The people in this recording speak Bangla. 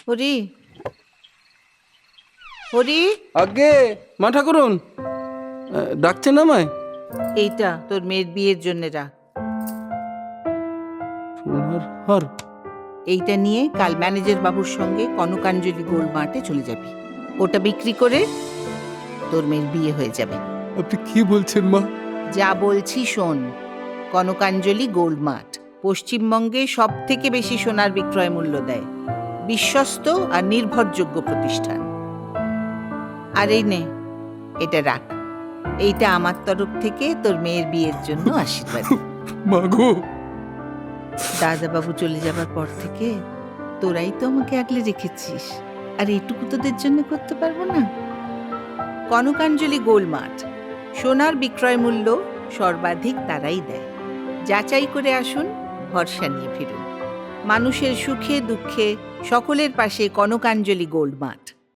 হরি, হরি, আগে মা ঠাকুরুন, ডাকছেন আমায়? এইটা তোর মেয়ের বিয়ের জন্য রাখ। সোনার হার? এইটা নিয়ে কাল ম্যানেজার বাবুর সঙ্গে কনকাঞ্জলি গোল্ড মার্টে চলে যাবি। ওটা বিক্রি করে তোর মেয়ের বিয়ে হয়ে যাবে। আপনি কি বলছেন মা? যা বলছি শোন। কনকাঞ্জলি গোল্ড মার্ট পশ্চিমবঙ্গে সব থেকে বেশি সোনার বিক্রয় মূল্য দেয়, বিশ্বস্ত আর নির্ভরযোগ্য প্রতিষ্ঠান। আর এই নে, এটা রাখ। এইটা আমার তরফ থেকে তোর মেয়ের বিয়ের জন্য আশীর্বাদ। মাগো, দাদাবাবু চলে যাবার পর থেকে তোরাই তো আমাকে আগলে রেখেছিস, আর এইটুকু তোদের জন্য করতে পারবো না? কনকাঞ্জলি গোল্ড মার্ট, সোনার বিক্রয় মূল্য সর্বাধিক তারাই দেয়। যাচাই করে আসুন, ভরসা নিয়ে ফিরুন। মানুষের সুখে দুঃখে সকলের পাশে কনকাঞ্জলি গোল্ড মার্ট।